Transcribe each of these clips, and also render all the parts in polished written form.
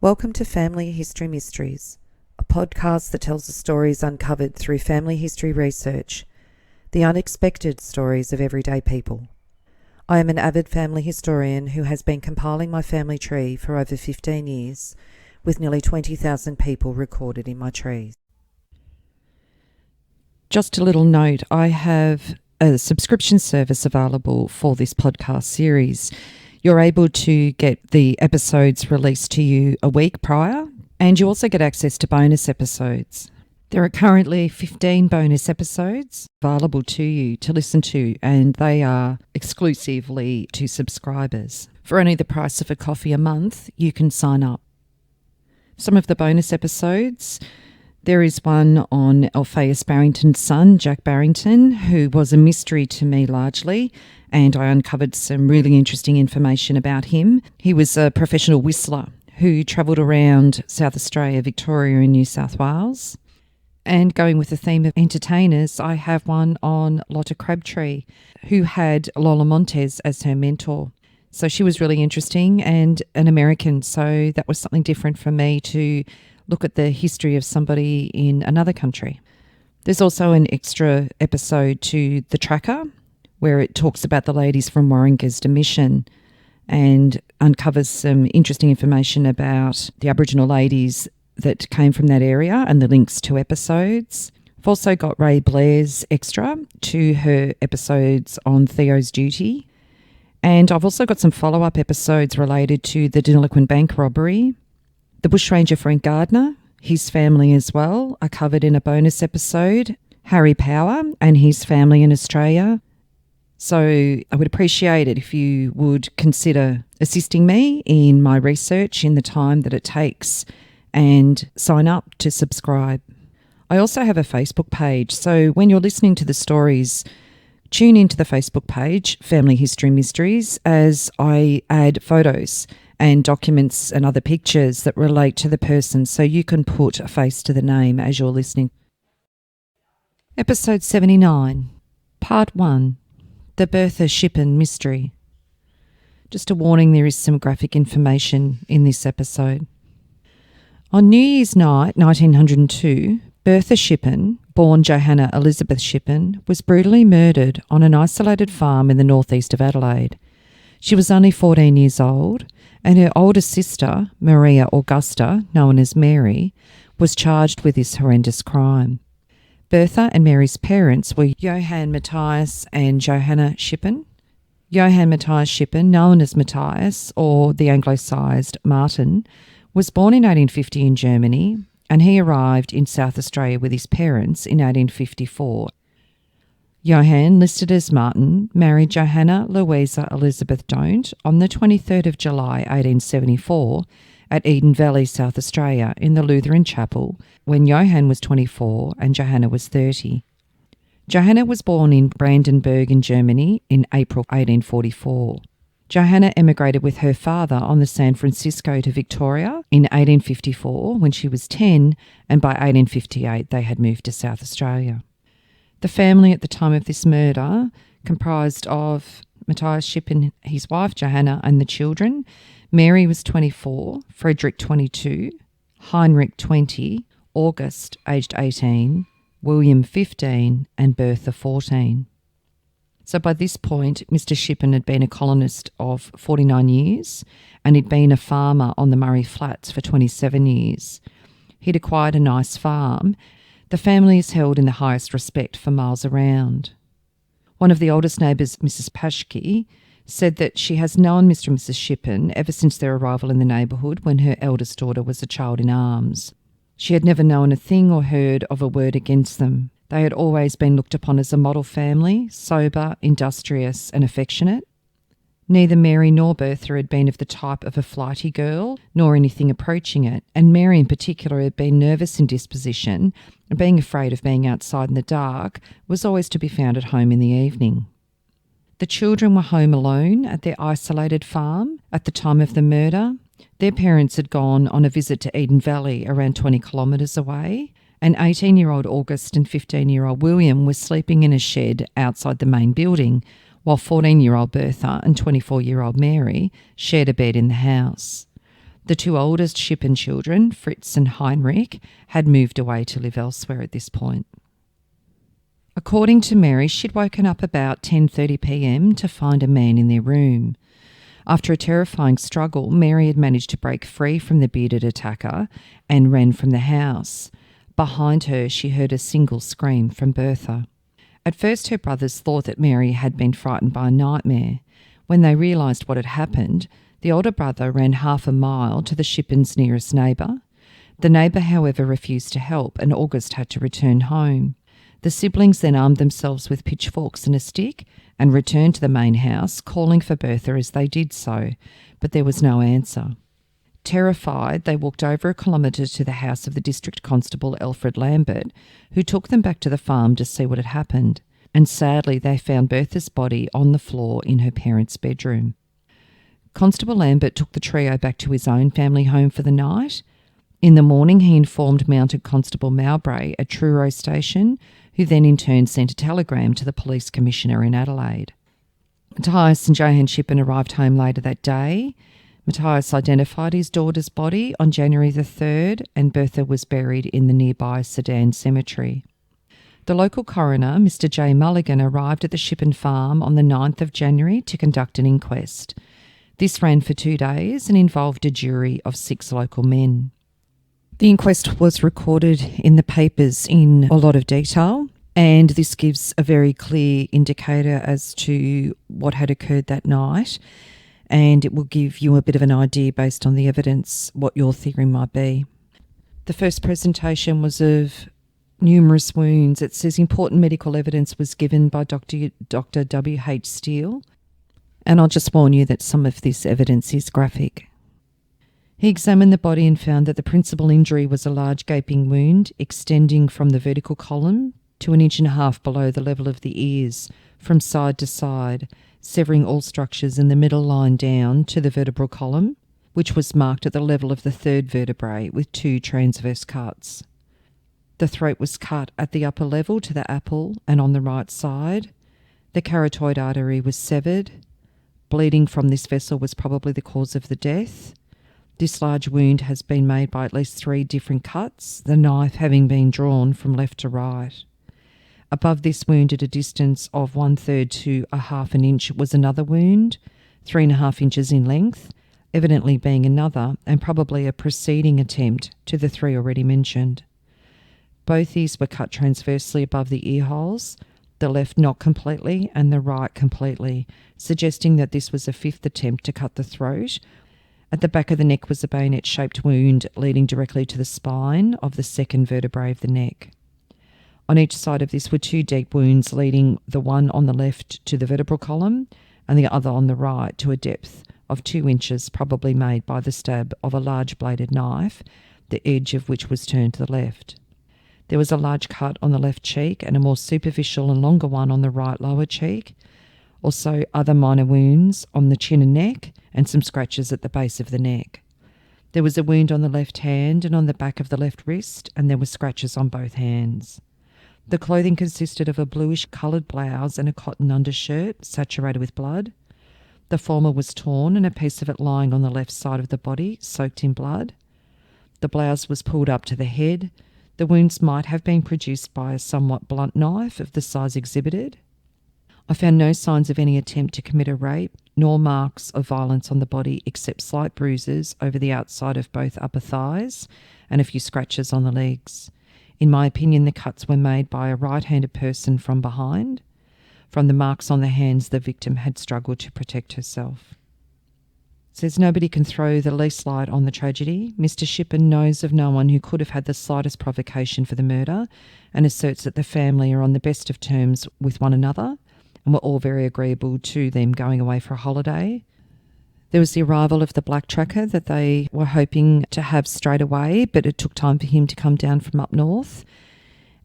Welcome to Family History Mysteries, a podcast that tells the stories uncovered through family history research, the unexpected stories of everyday people. I am an avid family historian who has been compiling my family tree for over 15 years, with nearly 20,000 people recorded in my trees. Just a little note, I have a subscription service available for this podcast series. You're able to get the episodes released to you a week prior, and you also get access to bonus episodes. There are currently 15 bonus episodes available to you to listen to, and they are exclusively to subscribers. For only the price of a coffee a month, you can sign up. Some of the bonus episodes: there is one on Alphaeus Barrington's son, Jack Barrington, who was a mystery to me largely, and I uncovered some really interesting information about him. He was a professional whistler who travelled around South Australia, Victoria and New South Wales. And going with the theme of entertainers, I have one on Lotta Crabtree, who had Lola Montez as her mentor. So she was really interesting and an American, so that was something different for me to look at the history of somebody in another country. There's also an extra episode to The Tracker, where it talks about the ladies from Warringasta Mission and uncovers some interesting information about the Aboriginal ladies that came from that area and the links to episodes. I've also got Ray Blair's extra to her episodes on Theo's duty. And I've also got some follow-up episodes related to the Deniliquin bank robbery. The bushranger Frank Gardner, his family as well, are covered in a bonus episode. Harry Power and his family in Australia. So I would appreciate it if you would consider assisting me in my research in the time that it takes and sign up to subscribe. I also have a Facebook page, so when you're listening to the stories, tune into the Facebook page, Family History Mysteries, as I add photos and documents and other pictures that relate to the person, so you can put a face to the name as you're listening. Episode 79, Part 1, The Bertha Schippan Mystery. Just a warning, there is some graphic information in this episode. On New Year's night, 1902, Bertha Schippan, born Johanna Elizabeth Schippan, was brutally murdered on an isolated farm in the northeast of Adelaide. She was only 14 years old, and her older sister, Maria Augusta, known as Mary, was charged with this horrendous crime. Bertha and Mary's parents were Johann Matthias and Johanna Schippan. Johann Matthias Schippan, known as Matthias or the anglicised Martin, was born in 1850 in Germany, and he arrived in South Australia with his parents in 1854. Johann, listed as Martin, married Johanna Louisa Elizabeth Don't on the 23rd of July 1874 at Eden Valley, South Australia, in the Lutheran Chapel, when Johann was 24 and Johanna was 30. Johanna was born in Brandenburg in Germany in April 1844. Johanna emigrated with her father on the San Francisco to Victoria in 1854 when she was 10, and by 1858 they had moved to South Australia. The family at the time of this murder comprised of Matthias Schippan, his wife Johanna, and the children. Mary was 24, Frederick 22, Heinrich 20, August aged 18, William 15 and Bertha 14. So by this point, Mr. Schippan had been a colonist of 49 years and he'd been a farmer on the Murray Flats for 27 years. He'd acquired a nice farm. The family is held in the highest respect for miles around. One of the oldest neighbours, Mrs. Paschke, said that she has known Mr. and Mrs. Schippan ever since their arrival in the neighbourhood when her eldest daughter was a child in arms. She had never known a thing or heard of a word against them. They had always been looked upon as a model family, sober, industrious and affectionate. Neither Mary nor Bertha had been of the type of a flighty girl, nor anything approaching it, and Mary in particular had been nervous in disposition, and being afraid of being outside in the dark, was always to be found at home in the evening. The children were home alone at their isolated farm at the time of the murder. Their parents had gone on a visit to Eden Valley, around 20 kilometres away, and 18-year-old August and 15-year-old William were sleeping in a shed outside the main building, while 14-year-old Bertha and 24-year-old Mary shared a bed in the house. The two oldest Schippan children, Fritz and Heinrich, had moved away to live elsewhere at this point. According to Mary, she'd woken up about 10:30 p.m. to find a man in their room. After a terrifying struggle, Mary had managed to break free from the bearded attacker and ran from the house. Behind her, she heard a single scream from Bertha. At first, her brothers thought that Mary had been frightened by a nightmare. When they realised what had happened, the older brother ran half a mile to the Shippans' nearest neighbour. The neighbour, however, refused to help, and August had to return home. The siblings then armed themselves with pitchforks and a stick and returned to the main house, calling for Bertha as they did so, but there was no answer. Terrified, they walked over a kilometre to the house of the District Constable Alfred Lambert, who took them back to the farm to see what had happened, and sadly they found Bertha's body on the floor in her parents' bedroom. Constable Lambert took the trio back to his own family home for the night. In the morning, he informed Mounted Constable Mowbray at Truro Station, who then in turn sent a telegram to the Police Commissioner in Adelaide. Matthias and Johanna Schippan arrived home later that day. Matthias identified his daughter's body on January the 3rd, and Bertha was buried in the nearby Sedan Cemetery. The local coroner, Mr. J. Mulligan, arrived at the Schippan farm on the 9th of January to conduct an inquest. This ran for 2 days and involved a jury of 6 local men. The inquest was recorded in the papers in a lot of detail, and this gives a very clear indicator as to what had occurred that night, and it will give you a bit of an idea based on the evidence what your theory might be. The first presentation was of numerous wounds. It says important medical evidence was given by Dr. W.H. Steele, and I'll just warn you that some of this evidence is graphic. He examined the body and found that the principal injury was a large gaping wound extending from the vertical column to 1.5 inches below the level of the ears, from side to side, severing all structures in the middle line down to the vertebral column, which was marked at the level of the 3rd vertebrae with 2 transverse cuts. The throat was cut at the upper level to the apple and on the right side. The carotid artery was severed. Bleeding from this vessel was probably the cause of the death. This large wound has been made by at least 3 different cuts, the knife having been drawn from left to right. Above this wound at a distance of 1/3 to 1/2 inch was another wound, 3.5 inches in length, evidently being another and probably a preceding attempt to the 3 already mentioned. Both these were cut transversely above the ear holes, the left not completely and the right completely, suggesting that this was a 5th attempt to cut the throat. At the back of the neck was a bayonet-shaped wound leading directly to the spine of the 2nd vertebrae of the neck. On each side of this were 2 deep wounds, leading the one on the left to the vertebral column and the other on the right to a depth of 2 inches, probably made by the stab of a large bladed knife, the edge of which was turned to the left. There was a large cut on the left cheek and a more superficial and longer one on the right lower cheek. Also other minor wounds on the chin and neck, and some scratches at the base of the neck. There was a wound on the left hand and on the back of the left wrist, and there were scratches on both hands. The clothing consisted of a bluish-coloured blouse and a cotton undershirt saturated with blood. The former was torn and a piece of it lying on the left side of the body, soaked in blood. The blouse was pulled up to the head. The wounds might have been produced by a somewhat blunt knife of the size exhibited. I found no signs of any attempt to commit a rape, nor marks of violence on the body except slight bruises over the outside of both upper thighs and a few scratches on the legs. In my opinion, the cuts were made by a right-handed person from behind. From the marks on the hands, the victim had struggled to protect herself. It says nobody can throw the least light on the tragedy. Mr. Schippan knows of no one who could have had the slightest provocation for the murder and asserts that the family are on the best of terms with one another and were all very agreeable to them going away for a holiday. There was the arrival of the black tracker that they were hoping to have straight away, but it took time for him to come down from up north.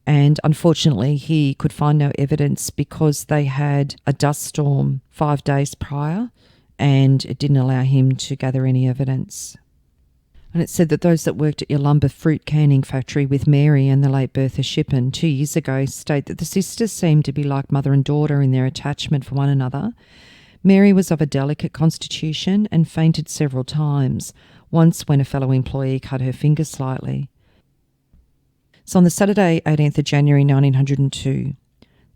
And unfortunately, he could find no evidence because they had a dust storm 5 days prior, and it didn't allow him to gather any evidence. And it said that those that worked at Yalumba fruit canning factory with Mary and the late Bertha Schippan 2 years ago state that the sisters seemed to be like mother and daughter in their attachment for one another. Mary was of a delicate constitution and fainted several times, once when a fellow employee cut her finger slightly. So on the Saturday, 18th of January 1902,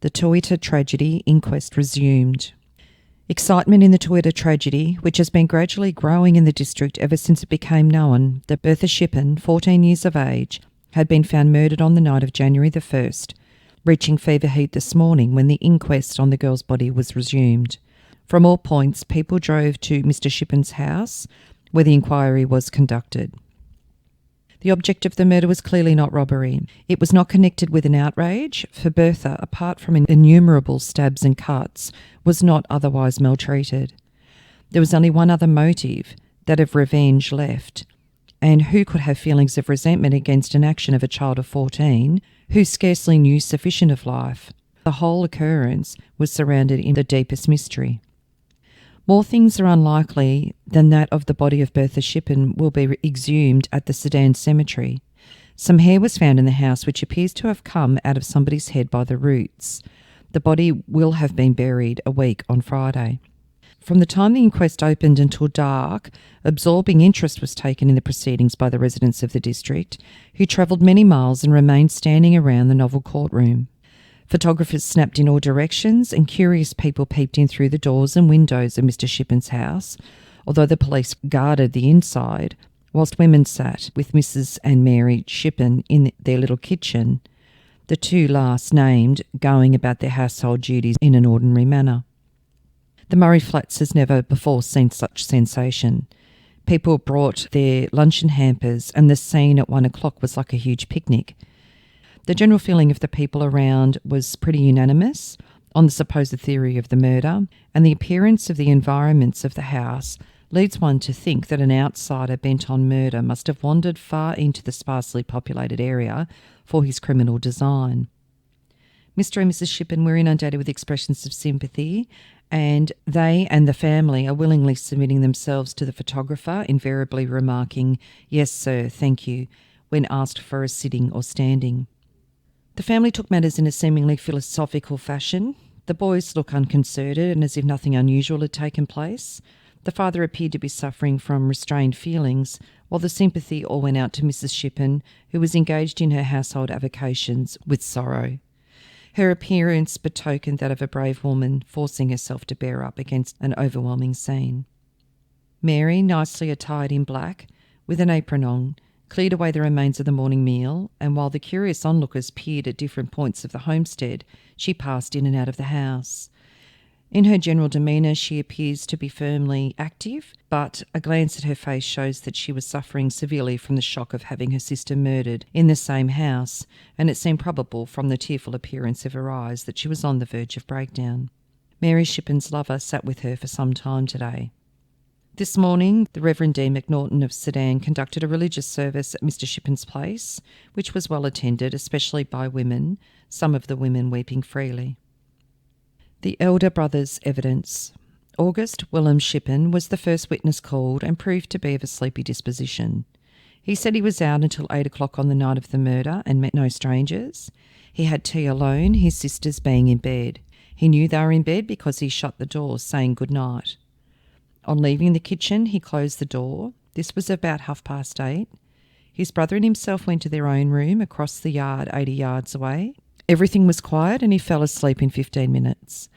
the Twitter tragedy inquest resumed. Excitement in the Twitter tragedy, which has been gradually growing in the district ever since it became known that Bertha Schippan, 14 years of age, had been found murdered on the night of January the 1st, reaching fever heat this morning when the inquest on the girl's body was resumed. From all points, people drove to Mr. Schippan's house, where the inquiry was conducted. The object of the murder was clearly not robbery. It was not connected with an outrage, for Bertha, apart from innumerable stabs and cuts, was not otherwise maltreated. There was only one other motive, that of revenge, left. And who could have feelings of resentment against an action of a child of 14, who scarcely knew sufficient of life? The whole occurrence was surrounded in the deepest mystery. More things are unlikely than that of the body of Bertha Schippan will be exhumed at the Sedan Cemetery. Some hair was found in the house which appears to have come out of somebody's head by the roots. The body will have been buried a week on Friday. From the time the inquest opened until dark, absorbing interest was taken in the proceedings by the residents of the district, who travelled many miles and remained standing around the novel courtroom. Photographers snapped in all directions and curious people peeped in through the doors and windows of Mr. Schippan's house, although the police guarded the inside, whilst women sat with Mrs. and Mary Schippan in their little kitchen, the two last named going about their household duties in an ordinary manner. The Murray Flats has never before seen such sensation. People brought their luncheon hampers and the scene at 1 o'clock was like a huge picnic. The general feeling of the people around was pretty unanimous on the supposed theory of the murder, and the appearance of the environments of the house leads one to think that an outsider bent on murder must have wandered far into the sparsely populated area for his criminal design. Mr. and Mrs. Schippan were inundated with expressions of sympathy, and they and the family are willingly submitting themselves to the photographer, invariably remarking, "Yes, sir, thank you," when asked for a sitting or standing. The family took matters in a seemingly philosophical fashion. The boys looked unconcerted and as if nothing unusual had taken place. The father appeared to be suffering from restrained feelings, while the sympathy all went out to Mrs. Schippan, who was engaged in her household avocations with sorrow. Her appearance betokened that of a brave woman forcing herself to bear up against an overwhelming scene. Mary, nicely attired in black, with an apron on, cleared away the remains of the morning meal, and while the curious onlookers peered at different points of the homestead, she passed in and out of the house. In her general demeanour, she appears to be firmly active, but a glance at her face shows that she was suffering severely from the shock of having her sister murdered in the same house, and it seemed probable from the tearful appearance of her eyes that she was on the verge of breakdown. Mary Schippan's lover sat with her for some time today. This morning, the Reverend Dean McNaughton of Sedan conducted a religious service at Mr. Schippan's place, which was well attended, especially by women, some of the women weeping freely. The elder brother's evidence. August Willem Schippan was the first witness called and proved to be of a sleepy disposition. He said he was out until 8 o'clock on the night of the murder and met no strangers. He had tea alone, his sisters being in bed. He knew they were in bed because he shut the door, saying good night. On leaving the kitchen, he closed the door. This was about 8:30. His brother and himself went to their own room across the yard 80 yards away. Everything was quiet and he fell asleep in 15 minutes.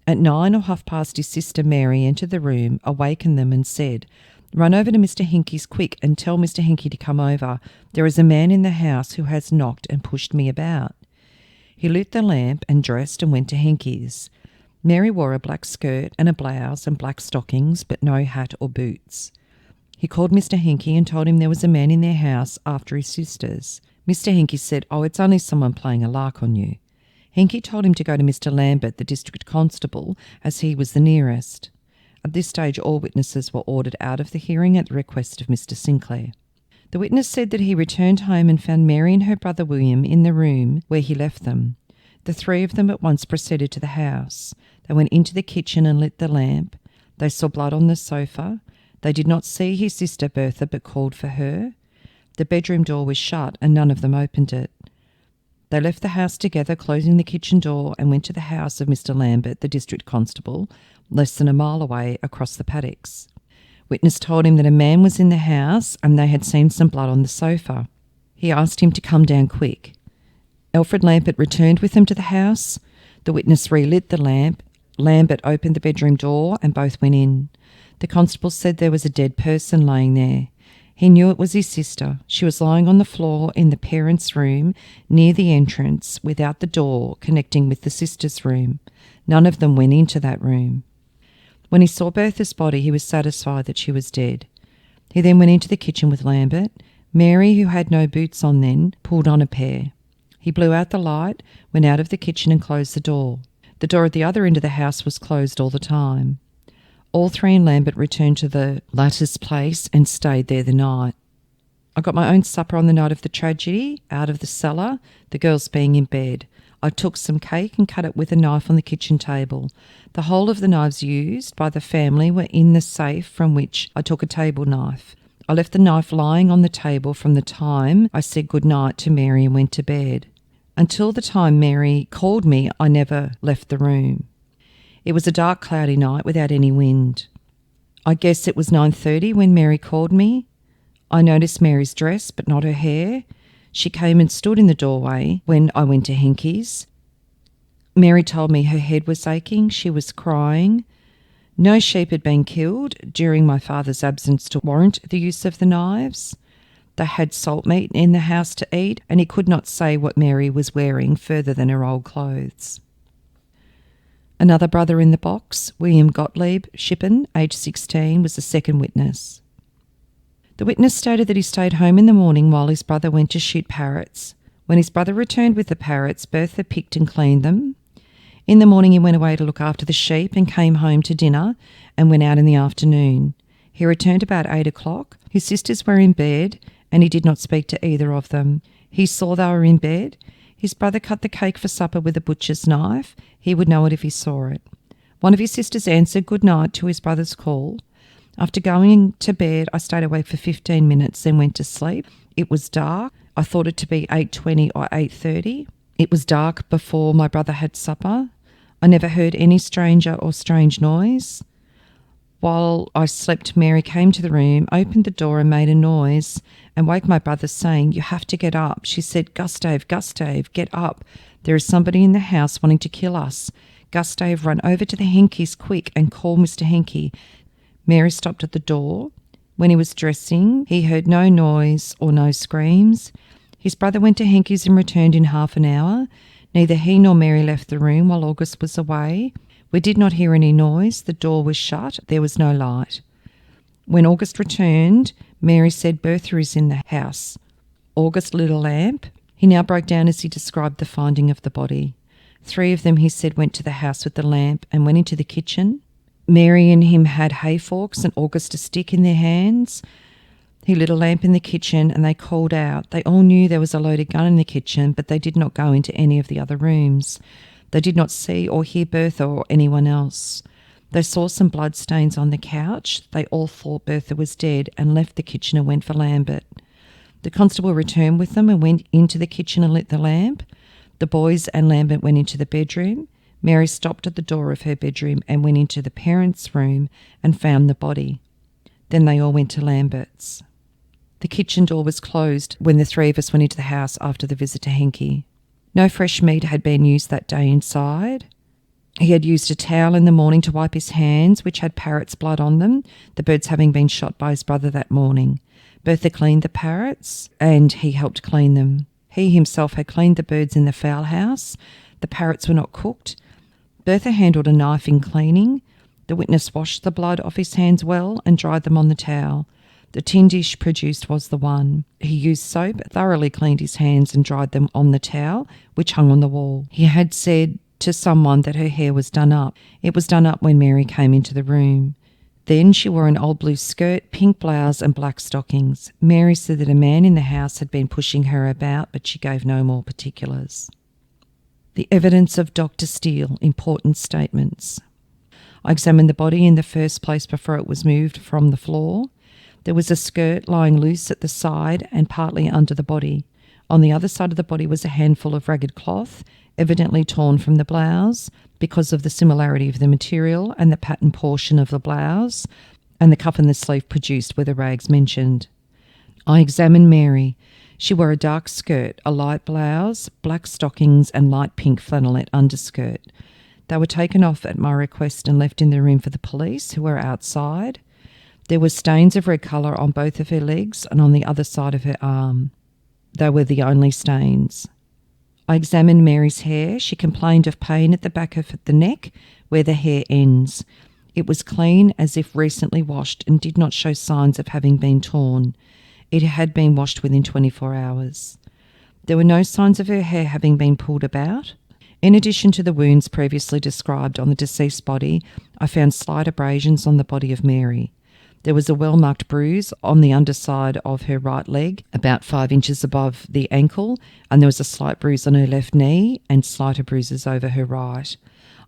At 9 or 8:30, his sister Mary entered the room, awakened them and said, "Run over to Mr. Hinkey's quick and tell Mr. Hinkey to come over. There is a man in the house who has knocked and pushed me about." He lit the lamp and dressed and went to Hinkey's. Mary wore a black skirt and a blouse and black stockings, but no hat or boots. He called Mr. Hinkey and told him there was a man in their house after his sisters. Mr. Hinkey said, "Oh, it's only someone playing a lark on you." Hinkey told him to go to Mr. Lambert, the district constable, as he was the nearest. At this stage, all witnesses were ordered out of the hearing at the request of Mr. Sinclair. The witness said that he returned home and found Mary and her brother William in the room where he left them. The three of them at once proceeded to the house. They went into the kitchen and lit the lamp. They saw blood on the sofa. They did not see his sister Bertha, but called for her. The bedroom door was shut and none of them opened it. They left the house together, closing the kitchen door, and went to the house of Mr. Lambert, the district constable, less than a mile away across the paddocks. Witness told him that a man was in the house and they had seen some blood on the sofa. He asked him to come down quick. Alfred Lambert returned with them to the house. The witness relit the lamp. Lambert opened the bedroom door and both went in. The constable said there was a dead person laying there. He knew it was his sister. She was lying on the floor in the parents' room near the entrance without the door connecting with the sister's room. None of them went into that room. When he saw Bertha's body, he was satisfied that she was dead. He then went into the kitchen with Lambert. Mary, who had no boots on then, pulled on a pair. He blew out the light, went out of the kitchen and closed the door. The door at the other end of the house was closed all the time. All three and Lambert returned to the latter's place and stayed there the night. I got my own supper on the night of the tragedy, out of the cellar, the girls being in bed. I took some cake and cut it with a knife on the kitchen table. The whole of the knives used by the family were in the safe from which I took a table knife. I left the knife lying on the table from the time I said good night to Mary and went to bed. Until the time Mary called me, I never left the room. It was a dark, cloudy night without any wind. I guess it was 9:30 when Mary called me. I noticed Mary's dress, but not her hair. She came and stood in the doorway when I went to Henke's. Mary told me her head was aching. She was crying. No sheep had been killed during my father's absence to warrant the use of the knives. They had salt meat in the house to eat, and he could not say what Mary was wearing further than her old clothes. Another brother in the box, William Gottlieb Schippan, aged 16, was the second witness. The witness stated that he stayed home in the morning while his brother went to shoot parrots. When his brother returned with the parrots, Bertha picked and cleaned them. In the morning he went away to look after the sheep and came home to dinner and went out in the afternoon. He returned about 8 o'clock. His sisters were in bed and he did not speak to either of them. He saw they were in bed. His brother cut the cake for supper with a butcher's knife. He would know it if he saw it. One of his sisters answered good night to his brother's call. After going to bed, I stayed awake for 15 minutes, then went to sleep. It was dark. I thought it to be 8:20 or 8:30. It was dark before my brother had supper. I never heard any stranger or strange noise. While I slept, Mary came to the room, opened the door and made a noise and woke my brother saying, "You have to get up." She said, Gustave, get up. There is somebody in the house wanting to kill us. Gustave, run over to the Henke's quick and call Mr. Henke. Mary stopped at the door. When he was dressing, he heard no noise or no screams. His brother went to Henke's and returned in half an hour. Neither he nor Mary left the room while August was away. We did not hear any noise. The door was shut. There was no light. When August returned, Mary said Bertha is in the house. August lit a lamp. He now broke down as he described the finding of the body. 3 of them, he said, went to the house with the lamp and went into the kitchen. Mary and him had hay forks and August a stick in their hands. He lit a lamp in the kitchen and they called out. They all knew there was a loaded gun in the kitchen, but they did not go into any of the other rooms. They did not see or hear Bertha or anyone else. They saw some blood stains on the couch. They all thought Bertha was dead and left the kitchen and went for Lambert. The constable returned with them and went into the kitchen and lit the lamp. The boys and Lambert went into the bedroom. Mary stopped at the door of her bedroom and went into the parents' room and found the body. Then they all went to Lambert's. The kitchen door was closed when the 3 of us went into the house after the visit to Henke. No fresh meat had been used that day inside. He had used a towel in the morning to wipe his hands, which had parrots' blood on them, the birds having been shot by his brother that morning. Bertha cleaned the parrots and he helped clean them. He himself had cleaned the birds in the fowl house. The parrots were not cooked. Bertha handled a knife in cleaning. The witness washed the blood off his hands well and dried them on the towel. The tin dish produced was the one. He used soap, thoroughly cleaned his hands and dried them on the towel, which hung on the wall. He had said to someone that her hair was done up. It was done up when Mary came into the room. Then she wore an old blue skirt, pink blouse and black stockings. Mary said that a man in the house had been pushing her about, but she gave no more particulars. The evidence of Dr. Steele, important statements. I examined the body in the first place before it was moved from the floor. There was a skirt lying loose at the side and partly under the body. On the other side of the body was a handful of ragged cloth, evidently torn from the blouse because of the similarity of the material and the pattern portion of the blouse. and the cuff and the sleeve produced were the rags mentioned. I examined Mary. She wore a dark skirt, a light blouse, black stockings and light pink flannelette underskirt. They were taken off at my request and left in the room for the police, who were outside. There were stains of red colour on both of her legs and on the other side of her arm. They were the only stains. I examined Mary's hair. She complained of pain at the back of the neck where the hair ends. It was clean as if recently washed and did not show signs of having been torn. It had been washed within 24 hours. There were no signs of her hair having been pulled about. In addition to the wounds previously described on the deceased body, I found slight abrasions on the body of Mary. There was a well-marked bruise on the underside of her right leg, about 5 inches above the ankle, and there was a slight bruise on her left knee and slighter bruises over her right.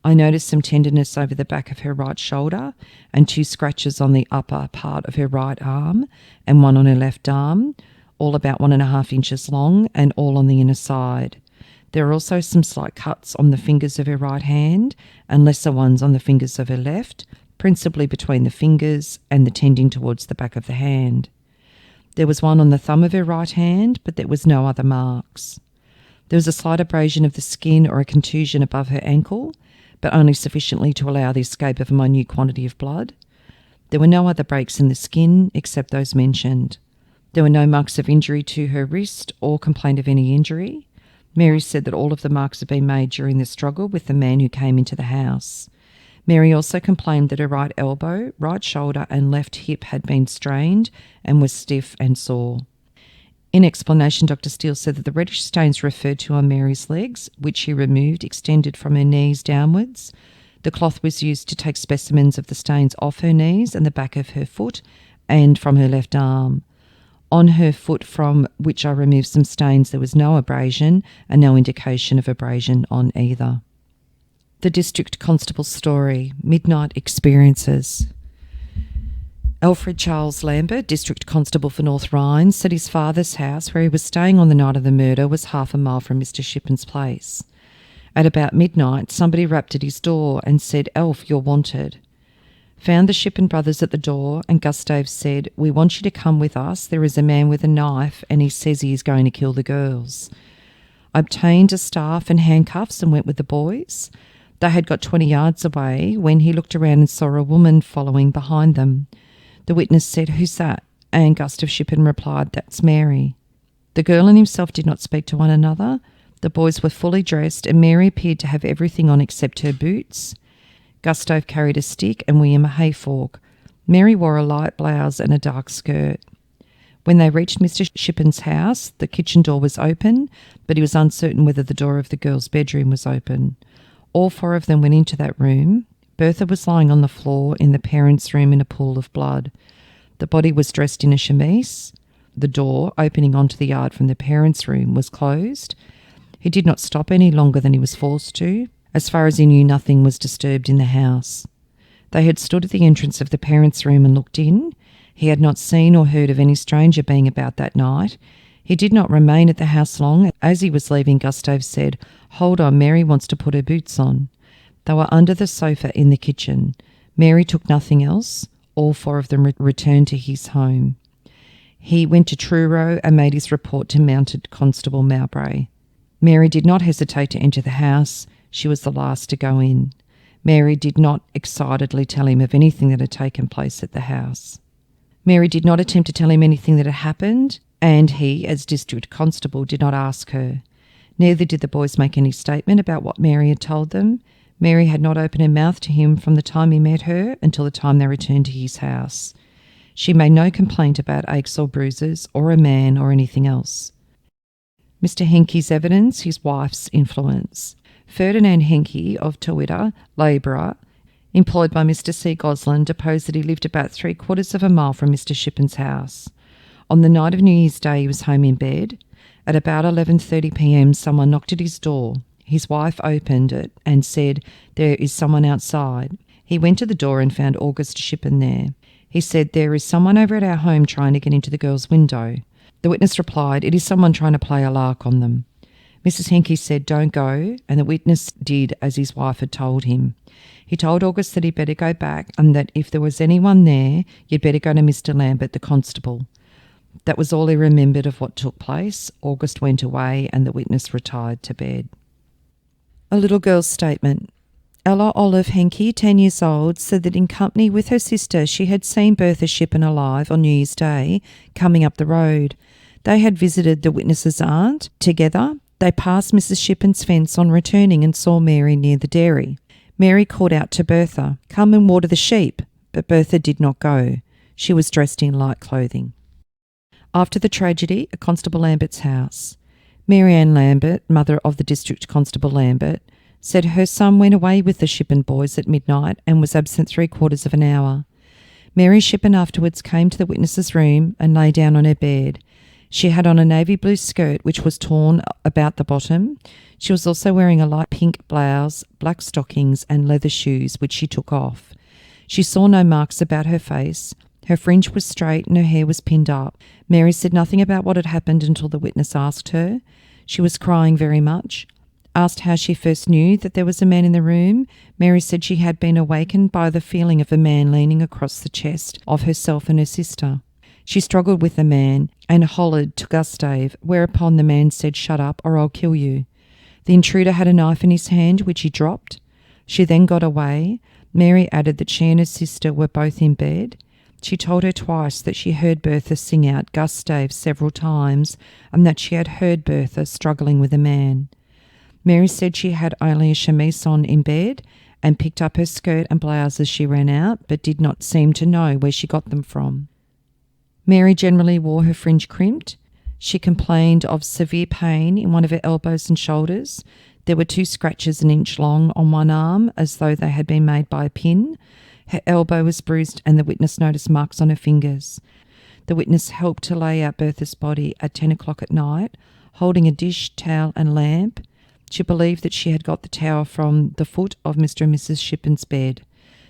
I noticed some tenderness over the back of her right shoulder and 2 scratches on the upper part of her right arm and 1 on her left arm, all about 1.5 inches long and all on the inner side. There are also some slight cuts on the fingers of her right hand and lesser ones on the fingers of her left, principally between the fingers and the tending towards the back of the hand. There was one on the thumb of her right hand, but there was no other marks. There was a slight abrasion of the skin or a contusion above her ankle, but only sufficiently to allow the escape of a minute quantity of blood. There were no other breaks in the skin except those mentioned. There were no marks of injury to her wrist or complaint of any injury. Mary said that all of the marks had been made during the struggle with the man who came into the house. Mary also complained that her right elbow, right shoulder and left hip had been strained and was stiff and sore. In explanation, Dr. Steele said that the reddish stains referred to on Mary's legs, which she removed, extended from her knees downwards. The cloth was used to take specimens of the stains off her knees and the back of her foot and from her left arm. On her foot, from which I removed some stains, there was no abrasion and no indication of abrasion on either. The District Constable's story, Midnight Experiences. Alfred Charles Lambert, District Constable for North Rhine, said his father's house, where he was staying on the night of the murder, was half a mile from Mr. Schippan's place. At about midnight, somebody rapped at his door and said, "Alf, you're wanted." Found the Schippan brothers at the door, and Gustav said, "We want you to come with us. There is a man with a knife, and he says he is going to kill the girls." I obtained a staff and handcuffs and went with the boys. They had got 20 yards away when he looked around and saw a woman following behind them. The witness said, "Who's that?" And Gustav Schippan replied, "That's Mary." The girl and himself did not speak to one another. The boys were fully dressed and Mary appeared to have everything on except her boots. Gustav carried a stick and William a hay fork. Mary wore a light blouse and a dark skirt. When they reached Mr. Schippan's house, the kitchen door was open, but he was uncertain whether the door of the girls' bedroom was open. All 4 of them went into that room. Bertha was lying on the floor in the parents' room in a pool of blood. The body was dressed in a chemise. The door, opening onto the yard from the parents' room, was closed. He did not stop any longer than he was forced to. As far as he knew, nothing was disturbed in the house. They had stood at the entrance of the parents' room and looked in. He had not seen or heard of any stranger being about that night. He did not remain at the house long. As he was leaving, Gustav said, "Hold on, Mary wants to put her boots on." They were under the sofa in the kitchen. Mary took nothing else. All 4 of them returned to his home. He went to Truro and made his report to Mounted Constable Mowbray. Mary did not hesitate to enter the house. She was the last to go in. Mary did not excitedly tell him of anything that had taken place at the house. Mary did not attempt to tell him anything that had happened, and he, as District Constable, did not ask her. Neither did the boys make any statement about what Mary had told them. Mary had not opened her mouth to him from the time he met her until the time they returned to his house. She made no complaint about aches or bruises or a man or anything else. Mr. Henke's evidence, his wife's influence. Ferdinand Henke of Twitter, labourer, employed by Mr. C. Goslin, deposed that he lived about 3/4 of a mile from Mr. Schippan's house. On the night of New Year's Day, he was home in bed. At about 11:30 p.m, someone knocked at his door. His wife opened it and said, "There is someone outside." He went to the door and found Augusta Schippan there. He said, "There is someone over at our home trying to get into the girl's window." The witness replied, "It is someone trying to play a lark on them." Mrs. Henke said, "Don't go," and the witness did as his wife had told him. He told August that he'd better go back and that if there was anyone there, you'd better go to Mr. Lambert, the constable. That was all he remembered of what took place. August went away and the witness retired to bed. A little girl's statement. Ella Olive Henke, 10 years old, said that in company with her sister she had seen Bertha Schippan alive on New Year's Day coming up the road. They had visited the witness's aunt together. They passed Mrs. Schippan's fence on returning and saw Mary near the dairy. Mary called out to Bertha, "Come and water the sheep," but Bertha did not go. She was dressed in light clothing. After the tragedy at Constable Lambert's house, Mary Ann Lambert, mother of the District Constable Lambert, said her son went away with the Schippan boys at midnight and was absent 3/4 of an hour. Mary Schippan afterwards came to the witness's room and lay down on her bed. She had on a navy blue skirt which was torn about the bottom. She was also wearing a light pink blouse, black stockings and leather shoes which she took off. She saw no marks about her face. Her fringe was straight and her hair was pinned up. Mary said nothing about what had happened until the witness asked her. She was crying very much. Asked how she first knew that there was a man in the room, Mary said she had been awakened by the feeling of a man leaning across the chest of herself and her sister. She struggled with the man and hollered to Gustave, whereupon the man said, "Shut up or I'll kill you." The intruder had a knife in his hand, which he dropped. She then got away. Mary added that she and her sister were both in bed. She told her twice that she heard Bertha sing out Gustave several times and that she had heard Bertha struggling with a man. Mary said she had only a chemise on in bed and picked up her skirt and blouse as she ran out, but did not seem to know where she got them from. Mary generally wore her fringe crimped. She complained of severe pain in one of her elbows and shoulders. There were 2 scratches an inch long on one arm, as though they had been made by a pin. Her elbow was bruised and the witness noticed marks on her fingers. The witness helped to lay out Bertha's body at 10 o'clock at night, holding a dish, towel and lamp. She believed that she had got the towel from the foot of Mr. and Mrs. Schippan's bed.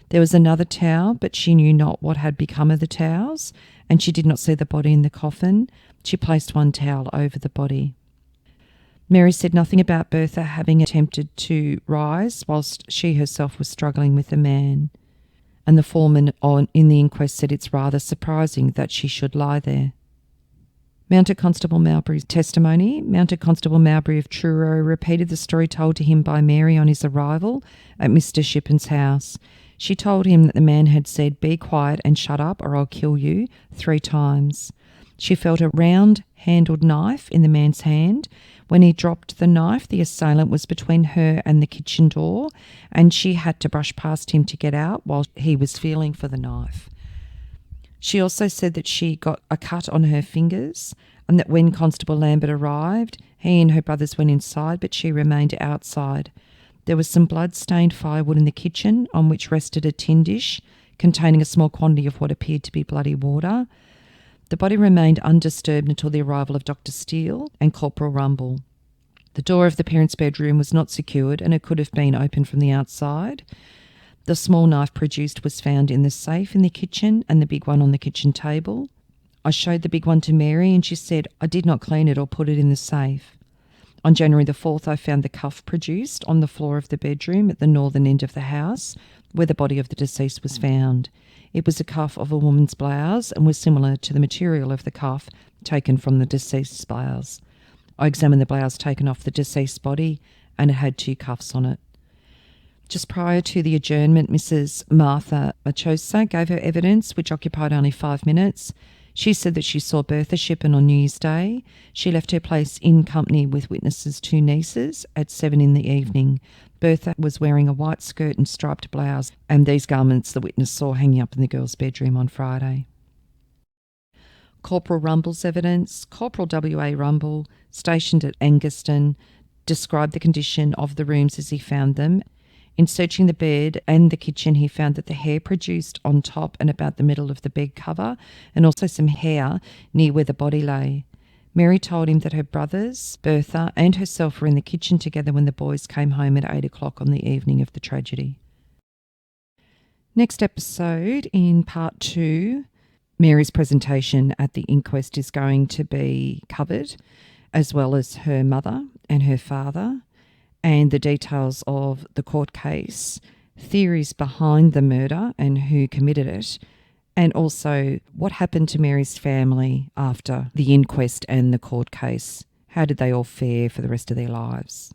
There was another towel, but she knew not what had become of the towels, and she did not see the body in the coffin. She placed one towel over the body. Mary said nothing about Bertha having attempted to rise whilst she herself was struggling with the man. And the foreman in the inquest said it's rather surprising that she should lie there. Mounted Constable Mowbray's testimony. Mounted Constable Mowbray of Truro repeated the story told to him by Mary on his arrival at Mr. Schippan's house. She told him that the man had said, "Be quiet and shut up or I'll kill you," 3 times. She felt a round-handled knife in the man's hand. When he dropped the knife, the assailant was between her and the kitchen door, and she had to brush past him to get out while he was feeling for the knife. She also said that she got a cut on her fingers and that when Constable Lambert arrived, he and her brothers went inside, but she remained outside. There was some blood-stained firewood in the kitchen on which rested a tin dish containing a small quantity of what appeared to be bloody water. The body remained undisturbed until the arrival of Dr. Steele and Corporal Rumble. The door of the parents' bedroom was not secured and it could have been opened from the outside. The small knife produced was found in the safe in the kitchen and the big one on the kitchen table. I showed the big one to Mary and she said I did not clean it or put it in the safe. On January the 4th, I found the cuff produced on the floor of the bedroom at the northern end of the house where the body of the deceased was found. It was a cuff of a woman's blouse and was similar to the material of the cuff taken from the deceased's blouse. I examined the blouse taken off the deceased's body and it had 2 cuffs on it. Just prior to the adjournment, Mrs. Martha Machosa gave her evidence, which occupied only 5 minutes. She said that she saw Bertha Schippan on New Year's Day. She left her place in company with witnesses' 2 nieces at 7 in the evening. Bertha was wearing a white skirt and striped blouse, and these garments the witness saw hanging up in the girl's bedroom on Friday. Corporal Rumble's evidence. Corporal W.A. Rumble, stationed at Augusta, described the condition of the rooms as he found them. In searching the bed and the kitchen, he found that the hair produced on top and about the middle of the bed cover, and also some hair near where the body lay. Mary told him that her brothers, Bertha, and herself were in the kitchen together when the boys came home at 8 o'clock on the evening of the tragedy. Next episode, in part 2, Mary's presentation at the inquest is going to be covered, as well as her mother and her father, and the details of the court case, theories behind the murder and who committed it, and also what happened to Mary's family after the inquest and the court case. How did they all fare for the rest of their lives?